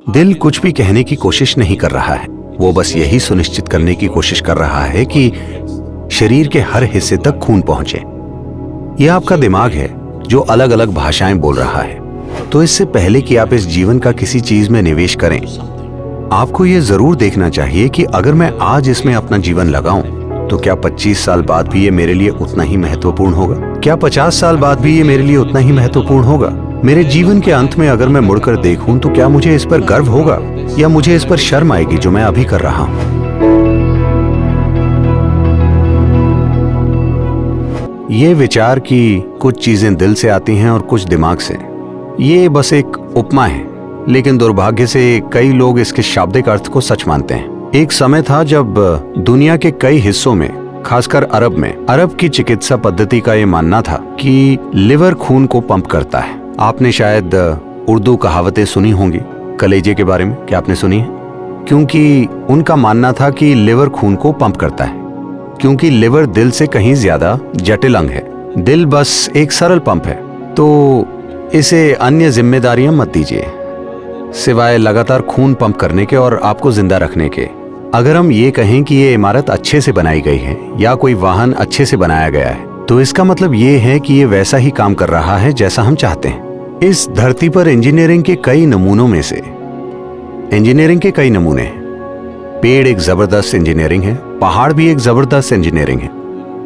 दिल कुछ भी कहने की कोशिश नहीं कर रहा है, वो बस यही सुनिश्चित करने की कोशिश कर रहा है कि शरीर के हर हिस्से तक खून पहुंचे। यह आपका दिमाग है जो अलग अलग भाषाएं बोल रहा है। तो इससे पहले कि आप इस जीवन का किसी चीज में निवेश करें, आपको यह जरूर देखना चाहिए कि अगर मैं आज इसमें अपना जीवन लगाऊं तो क्या 25 साल बाद भी ये मेरे लिए उतना ही महत्वपूर्ण होगा? क्या 50 साल बाद भी ये मेरे लिए उतना ही महत्वपूर्ण होगा? मेरे जीवन के अंत में अगर मैं मुड़कर देखूं तो क्या मुझे इस पर गर्व होगा या मुझे इस पर शर्म आएगी जो मैं अभी कर रहा हूं? ये विचार कि कुछ चीजें दिल से आती हैं और कुछ दिमाग से, ये बस एक उपमा है, लेकिन दुर्भाग्य से कई लोग इसके शाब्दिक अर्थ को सच मानते हैं। एक समय था जब दुनिया के कई हिस्सों में, खासकर अरब की चिकित्सा पद्धति का ये मानना था कि लिवर खून को पंप करता है। आपने शायद उर्दू कहावतें सुनी होंगी कलेजे के बारे में। क्या आपने सुनी है? क्योंकि उनका मानना था कि लिवर खून को पंप करता है, क्योंकि लिवर दिल से कहीं ज्यादा जटिल अंग है। दिल बस एक सरल पंप है, तो इसे अन्य जिम्मेदारियां मत दीजिए सिवाय लगातार खून पंप करने के और आपको जिंदा रखने के। अगर हम ये कहें कि ये इमारत अच्छे से बनाई गई है या कोई वाहन अच्छे से बनाया गया है, तो इसका मतलब ये है कि ये वैसा ही काम कर रहा है जैसा हम चाहते हैं। इस धरती पर इंजीनियरिंग के कई नमूनों में से इंजीनियरिंग के कई नमूने हैं। पेड़ एक जबरदस्त इंजीनियरिंग है, पहाड़ भी एक जबरदस्त इंजीनियरिंग है,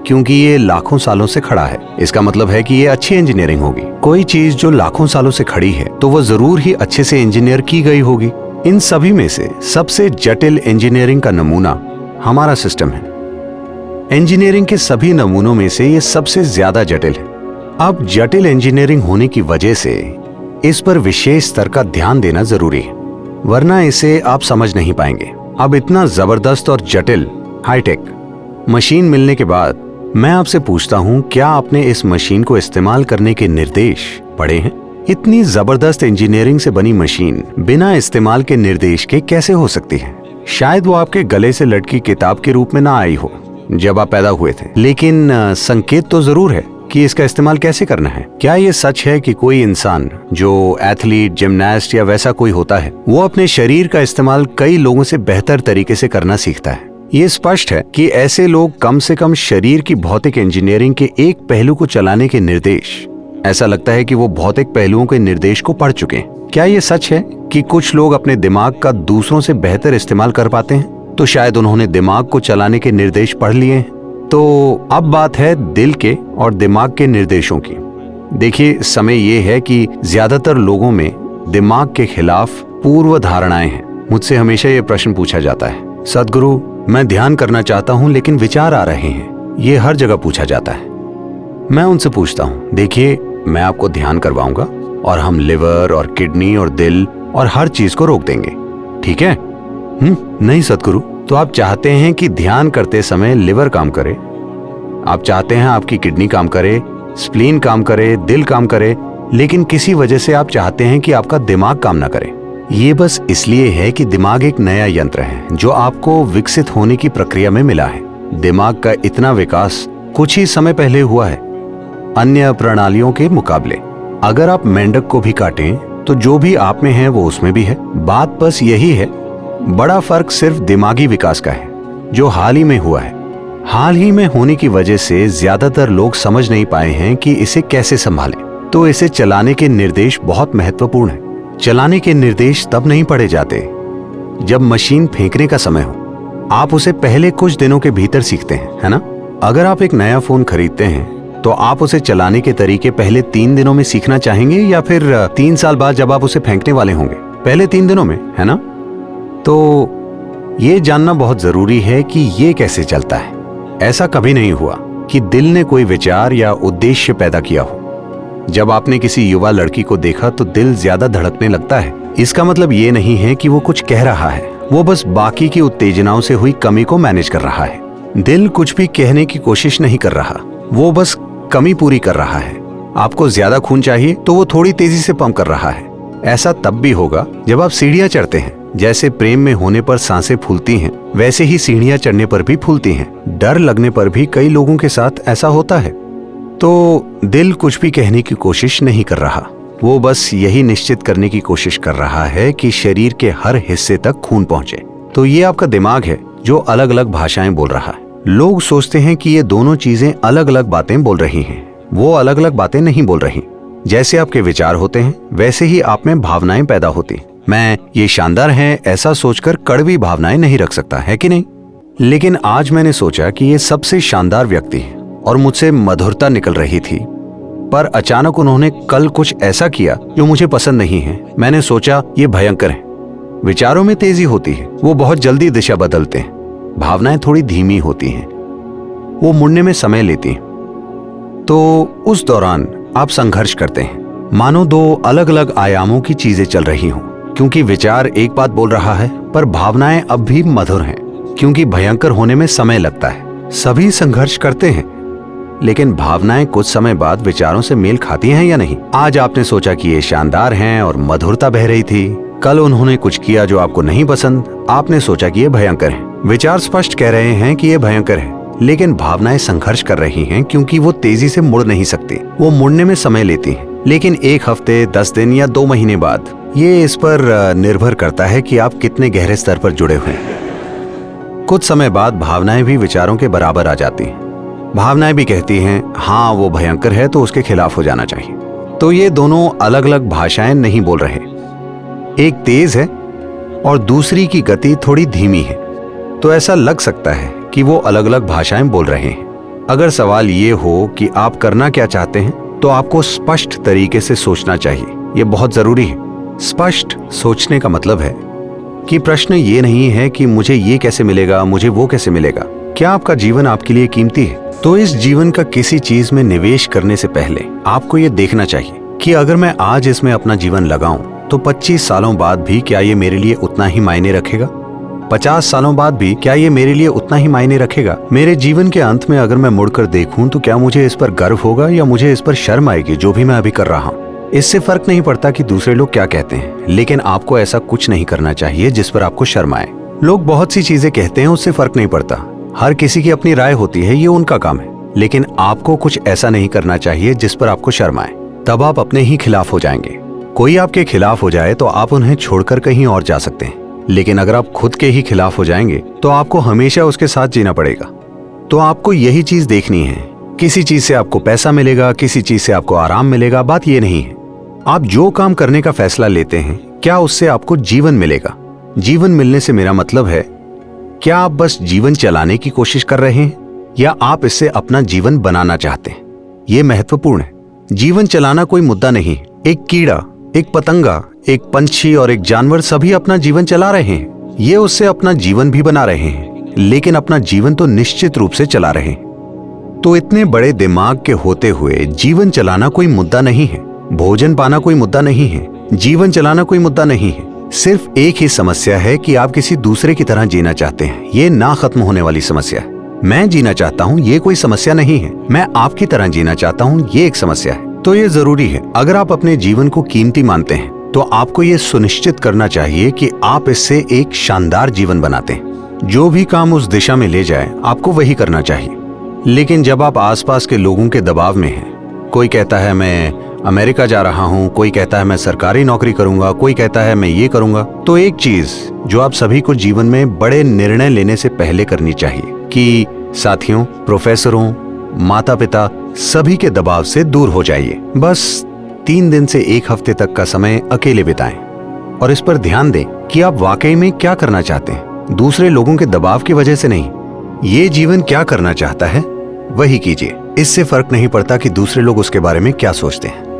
क्योंकि ये लाखों सालों से खड़ा है। इसका मतलब है कि ये अच्छी इंजीनियरिंग होगी। कोई चीज जो लाखों सालों से खड़ी है तो वो जरूर ही अच्छे से इंजीनियर की गई होगी। इन सभी में से सबसे जटिल इंजीनियरिंग का नमूना हमारा सिस्टम है। इंजीनियरिंग के सभी नमूनों में से ये सबसे ज्यादा जटिल है। अब जटिल इंजीनियरिंग होने की वजह से इस पर विशेष स्तर का ध्यान देना जरूरी है, वरना इसे आप समझ नहीं पाएंगे। अब इतना जबरदस्त और जटिल हाईटेक मशीन मिलने के बाद मैं आपसे पूछता हूं, क्या आपने इस मशीन को इस्तेमाल करने के निर्देश पढ़े हैं? इतनी जबरदस्त इंजीनियरिंग से बनी मशीन बिना इस्तेमाल के निर्देश के कैसे हो सकती है? शायद वो आपके गले से लटकी किताब के रूप में ना आई हो जब आप पैदा हुए थे, लेकिन संकेत तो जरूर है कि इसका इस्तेमाल कैसे करना है। क्या ये सच है कि कोई इंसान जो एथलीट, जिम्नास्ट या वैसा कोई होता है, वो अपने शरीर का इस्तेमाल कई लोगों से बेहतर तरीके से करना सीखता है? ये स्पष्ट है कि ऐसे लोग कम से कम शरीर की भौतिक इंजीनियरिंग के एक पहलू को चलाने के निर्देश, ऐसा लगता है कि वो भौतिक पहलुओं के निर्देश को पढ़ चुके हैं। क्या ये सच है कि कुछ लोग अपने दिमाग का दूसरों से बेहतर इस्तेमाल कर पाते हैं? तो शायद उन्होंने दिमाग को चलाने के निर्देश पढ़ लिए हैं। तो अब बात है दिल के और दिमाग के निर्देशों की। देखिए, समय ये है कि ज्यादातर लोगों में दिमाग के खिलाफ पूर्व धारणाएं हैं। मुझसे हमेशा ये प्रश्न पूछा जाता है, सदगुरु मैं ध्यान करना चाहता हूं लेकिन विचार आ रहे हैं। ये हर जगह पूछा जाता है। मैं उनसे पूछता हूं, देखिए मैं आपको ध्यान करवाऊंगा और हम लिवर और किडनी और दिल और हर चीज को रोक देंगे, ठीक है? नहीं सदगुरु, तो आप चाहते हैं कि ध्यान करते समय लिवर काम करे, आप चाहते हैं आपकी किडनी काम करे, स्प्लीन काम करे, दिल काम करे, लेकिन किसी वजह से आप चाहते हैं कि आपका दिमाग काम ना करे। ये बस इसलिए है कि दिमाग एक नया यंत्र है जो आपको विकसित होने की प्रक्रिया में मिला है। दिमाग का इतना विकास कुछ ही समय पहले हुआ है अन्य प्रणालियों के मुकाबले। अगर आप मेंढक को भी काटें तो जो भी आप में है वो उसमें भी है। बात बस यही है, बड़ा फर्क सिर्फ दिमागी विकास का है जो हाल ही में हुआ है। हाल ही में होने की वजह से ज्यादातर लोग समझ नहीं पाए हैं कि इसे कैसे संभालें। तो इसे चलाने के निर्देश बहुत महत्वपूर्ण है। चलाने के निर्देश तब नहीं पढ़े जाते जब मशीन फेंकने का समय हो। आप उसे पहले कुछ दिनों के भीतर सीखते हैं, है ना? अगर आप एक नया फोन खरीदते हैं तो आप उसे चलाने के तरीके पहले 3 दिनों में सीखना चाहेंगे या फिर 3 साल बाद जब आप उसे फेंकने वाले होंगे? पहले 3 दिनों में, है ना? तो ये जानना बहुत जरूरी है कि ये कैसे चलता है। ऐसा कभी नहीं हुआ कि दिल ने कोई विचार या उद्देश्य पैदा किया हो। जब आपने किसी युवा लड़की को देखा तो दिल ज्यादा धड़कने लगता है। इसका मतलब ये नहीं है कि वो कुछ कह रहा है, वो बस बाकी की उत्तेजनाओं से हुई कमी को मैनेज कर रहा है। दिल कुछ भी कहने की कोशिश नहीं कर रहा, वो बस कमी पूरी कर रहा है। आपको ज्यादा खून चाहिए तो वो थोड़ी तेजी से पंप कर रहा है। ऐसा तब भी होगा जब आप सीढ़ियां चढ़ते हैं। जैसे प्रेम में होने पर सांसें फूलती हैं, वैसे ही सीढ़ियां चढ़ने पर भी फूलती हैं। डर लगने पर भी कई लोगों के साथ ऐसा होता है। तो दिल कुछ भी कहने की कोशिश नहीं कर रहा, वो बस यही निश्चित करने की कोशिश कर रहा है कि शरीर के हर हिस्से तक खून पहुंचे। तो ये आपका दिमाग है जो अलग अलग भाषाएं बोल रहा है। लोग सोचते हैं कि ये दोनों चीजें अलग अलग बातें बोल रही हैं। वो अलग अलग बातें नहीं बोल रही। जैसे आपके विचार होते हैं वैसे ही आप में भावनाएं पैदा होती। मैं ये शानदार है ऐसा सोचकर कड़वी भावनाएं नहीं रख सकता, है कि नहीं? लेकिन आज मैंने सोचा कि ये सबसे शानदार व्यक्ति है और मुझसे मधुरता निकल रही थी, पर अचानक उन्होंने कल कुछ ऐसा किया जो मुझे पसंद नहीं है। मैंने सोचा ये भयंकर है। विचारों में तेजी होती है, वो बहुत जल्दी दिशा बदलते हैं। भावनाएं थोड़ी धीमी होती हैं, वो मुड़ने में समय लेती हैं। तो उस दौरान आप संघर्ष करते हैं, मानो दो अलग अलग आयामों की चीजें चल रही हों। क्योंकि विचार एक बात बोल रहा है पर भावनाएं अब भी मधुर हैं, क्योंकि भयंकर होने में समय लगता है। सभी संघर्ष करते हैं, लेकिन भावनाएं कुछ समय बाद विचारों से मेल खाती हैं या नहीं? आज आपने सोचा कि ये शानदार हैं और मधुरता बह रही थी। कल उन्होंने कुछ किया जो आपको नहीं पसंद, आपने सोचा कि ये भयंकर है। विचार स्पष्ट कह रहे हैं कि ये भयंकर है, लेकिन भावनाएं संघर्ष कर रही हैं क्योंकि वो तेजी से मुड़ नहीं सकती। वो मुड़ने में समय लेती हैं, लेकिन 1 हफ्ते, 10 दिन या 2 महीने बाद। ये इस पर निर्भर करता है कि आप कितने गहरे स्तर पर जुड़े हुए हैं। कुछ समय बाद भावनाएं भी विचारों के बराबर आ जाती हैं। भावनाएं भी कहती हैं हाँ वो भयंकर है तो उसके खिलाफ हो जाना चाहिए। तो ये दोनों अलग अलग भाषाएं नहीं बोल रहे, एक तेज है और दूसरी की गति थोड़ी धीमी है। तो ऐसा लग सकता है कि वो अलग अलग भाषाएं बोल रहे हैं। अगर सवाल ये हो कि आप करना क्या चाहते हैं, तो आपको स्पष्ट तरीके से सोचना चाहिए। ये बहुत जरूरी है। स्पष्ट सोचने का मतलब है कि प्रश्न ये नहीं है कि मुझे ये कैसे मिलेगा, मुझे वो कैसे मिलेगा। क्या आपका जीवन आपके लिए कीमती है? तो इस जीवन का किसी चीज में निवेश करने से पहले आपको ये देखना चाहिए कि अगर मैं आज इसमें अपना जीवन लगाऊं तो 25 सालों बाद भी क्या ये मेरे लिए उतना ही मायने रखेगा? 50 सालों बाद भी क्या ये मेरे लिए उतना ही मायने रखेगा? मेरे जीवन के अंत में अगर मैं मुड़कर देखूं तो क्या मुझे इस पर गर्व होगा या मुझे इस पर शर्म आएगी जो भी मैं अभी कर रहा हूं? इससे फर्क नहीं पड़ता कि दूसरे लोग क्या कहते हैं, लेकिन आपको ऐसा कुछ नहीं करना चाहिए जिस पर आपको शर्म आए। लोग बहुत सी चीजें कहते हैं, उससे फर्क नहीं पड़ता। हर किसी की अपनी राय होती है, ये उनका काम है। लेकिन आपको कुछ ऐसा नहीं करना चाहिए जिस पर आपको शर्म आए, तब आप अपने ही खिलाफ हो जाएंगे। कोई आपके खिलाफ हो जाए तो आप उन्हें छोड़कर कहीं और जा सकते हैं, लेकिन अगर आप खुद के ही खिलाफ हो जाएंगे तो आपको हमेशा उसके साथ जीना पड़ेगा। तो आपको यही चीज देखनी है। किसी चीज से आपको पैसा मिलेगा, किसी चीज से आपको आराम मिलेगा, बात ये नहीं है। आप जो काम करने का फैसला लेते हैं, क्या उससे आपको जीवन मिलेगा? जीवन मिलने से मेरा मतलब है, क्या आप बस जीवन चलाने की कोशिश कर रहे हैं या आप इससे अपना जीवन बनाना चाहते हैं? यह महत्वपूर्ण है। जीवन चलाना कोई मुद्दा नहीं। एक कीड़ा, एक पतंगा, एक पंछी और एक जानवर सभी अपना जीवन चला रहे हैं। ये उससे अपना जीवन भी बना रहे हैं, लेकिन अपना जीवन तो निश्चित रूप से चला रहे हैं। तो इतने बड़े दिमाग के होते हुए जीवन चलाना कोई मुद्दा नहीं है। भोजन पाना कोई मुद्दा नहीं है। जीवन चलाना कोई मुद्दा नहीं है। सिर्फ एक ही समस्या है कि आप किसी दूसरे की तरह जीना चाहते हैं। ये ना खत्म होने वाली समस्या है। मैं जीना चाहता हूँ, ये कोई समस्या नहीं है। मैं आपकी तरह जीना चाहता हूँ, ये एक समस्या है। तो ये जरूरी है। अगर आप अपने जीवन को कीमती मानते हैं तो आपको ये सुनिश्चित करना चाहिए कि आप इससे एक शानदार जीवन बनाते हैं। जो भी काम उस दिशा में ले जाए आपको वही करना चाहिए। लेकिन जब आप आसपास के लोगों के दबाव में हैं, कोई कहता है मैं अमेरिका जा रहा हूं, कोई कहता है मैं सरकारी नौकरी करूंगा, कोई कहता है मैं ये करूंगा, तो एक चीज जो आप सभी को जीवन में बड़े निर्णय लेने से पहले करनी चाहिए कि साथियों, प्रोफेसरों, माता पिता सभी के दबाव से दूर हो जाइए। बस 3 दिन से 1 हफ्ते तक का समय अकेले बिताएं और इस पर ध्यान दें कि आप वाकई में क्या करना चाहते हैं, दूसरे लोगों के दबाव की वजह से नहीं। ये जीवन क्या करना चाहता है वही कीजिए। इससे फर्क नहीं पड़ता कि दूसरे लोग उसके बारे में क्या सोचते हैं।